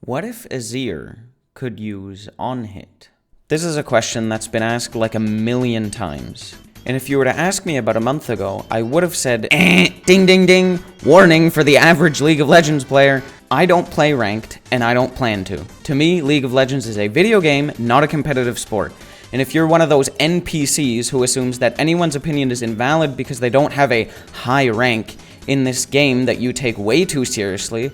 What if Azir could use On Hit? This is a question that's been asked like a million times. And if you were to ask me about a month ago, I would have said, ding ding ding, warning for the average League of Legends player. I don't play ranked, and I don't plan to. To me, League of Legends is a video game, not a competitive sport. And if you're one of those NPCs who assumes that anyone's opinion is invalid because they don't have a high rank in this game that you take way too seriously,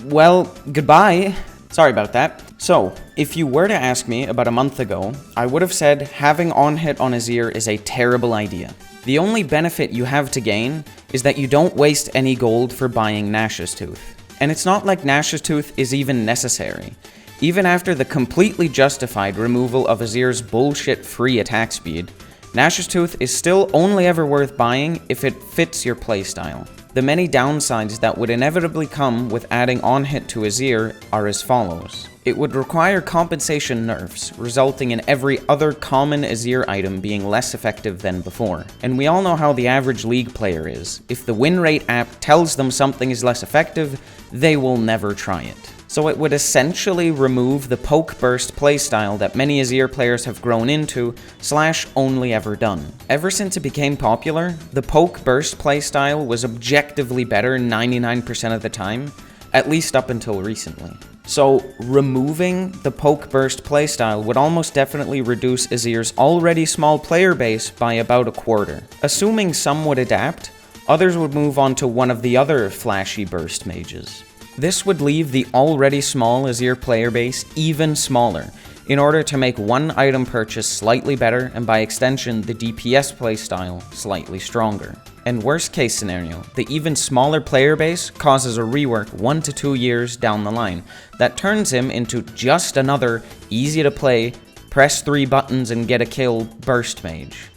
well, goodbye. Sorry about that. So, if you were to ask me about a month ago, I would have said having On Hit on Azir is a terrible idea. The only benefit you have to gain is that you don't waste any gold for buying Nash's Tooth. And it's not like Nash's Tooth is even necessary. Even after the completely justified removal of Azir's bullshit free attack speed, Nash's Tooth is still only ever worth buying if it fits your playstyle. The many downsides that would inevitably come with adding On Hit to Azir are as follows. It would require compensation nerfs, resulting in every other common Azir item being less effective than before. And we all know how the average League player is. If the win rate app tells them something is less effective, they will never try it. So it would essentially remove the poke burst playstyle that many Azir players have grown into, / only ever done. Ever since it became popular, the poke burst playstyle was objectively better 99% of the time, at least up until recently. So removing the poke burst playstyle would almost definitely reduce Azir's already small player base by about a quarter. Assuming some would adapt, others would move on to one of the other flashy burst mages. This would leave the already small Azir player base even smaller, in order to make one item purchase slightly better and by extension the DPS playstyle slightly stronger. And worst case scenario, the even smaller player base causes a rework 1 to 2 years down the line that turns him into just another easy to play, press 3 buttons and get a kill burst mage,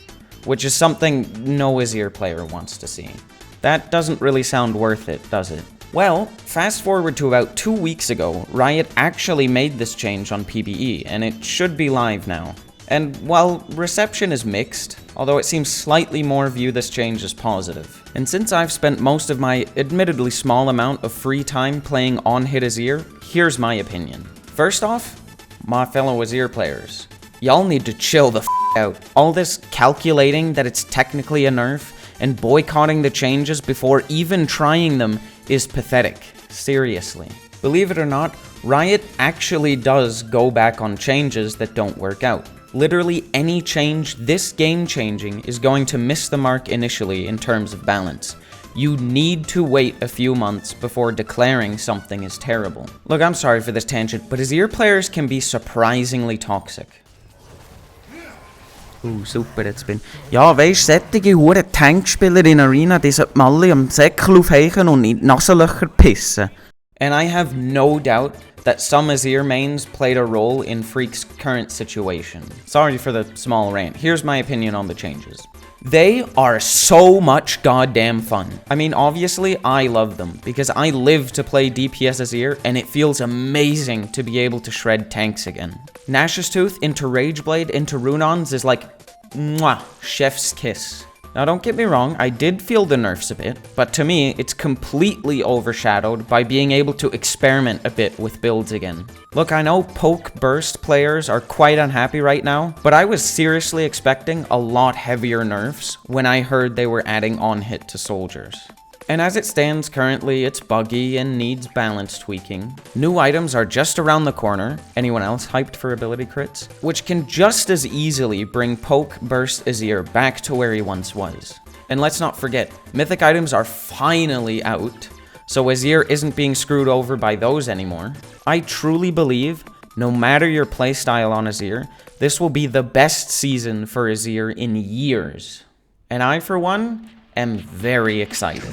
which is something no Azir player wants to see. That doesn't really sound worth it, does it? Well, fast forward to about 2 weeks ago, Riot actually made this change on PBE, and it should be live now. And while reception is mixed, although it seems slightly more view this change as positive. And since I've spent most of my admittedly small amount of free time playing On Hit Azir, here's my opinion. First off, my fellow Azir players, y'all need to chill the f out. All this calculating that it's technically a nerf and boycotting the changes before even trying them is pathetic. Seriously. Believe it or not, Riot actually does go back on changes that don't work out. Literally any change this game-changing is going to miss the mark initially in terms of balance. You need to wait a few months before declaring something is terrible. Look, I'm sorry for this tangent, but Azir players can be surprisingly toxic. Superspin. Ja, weisst, sättige hure Tankspieler in Arena, die sollten alle am Säckel aufheichen und in die Nasenlöcher pissen. And I have no doubt that some Azir mains played a role in Freak's current situation. Sorry for the small rant. Here's my opinion on the changes. They are so much goddamn fun. I mean, obviously, I love them, because I live to play DPS Azir, and it feels amazing to be able to shred tanks again. Nash's Tooth into Rageblade into Runons is like, mwah, chef's kiss. Now don't get me wrong, I did feel the nerfs a bit, but to me, it's completely overshadowed by being able to experiment a bit with builds again. Look, I know poke burst players are quite unhappy right now, but I was seriously expecting a lot heavier nerfs when I heard they were adding On Hit to soldiers. And as it stands currently, it's buggy and needs balance tweaking. New items are just around the corner. Anyone else hyped for ability crits? Which can just as easily bring Poke Burst Azir back to where he once was. And let's not forget, mythic items are finally out, so Azir isn't being screwed over by those anymore. I truly believe, no matter your playstyle on Azir, this will be the best season for Azir in years. And I, for one, am very excited.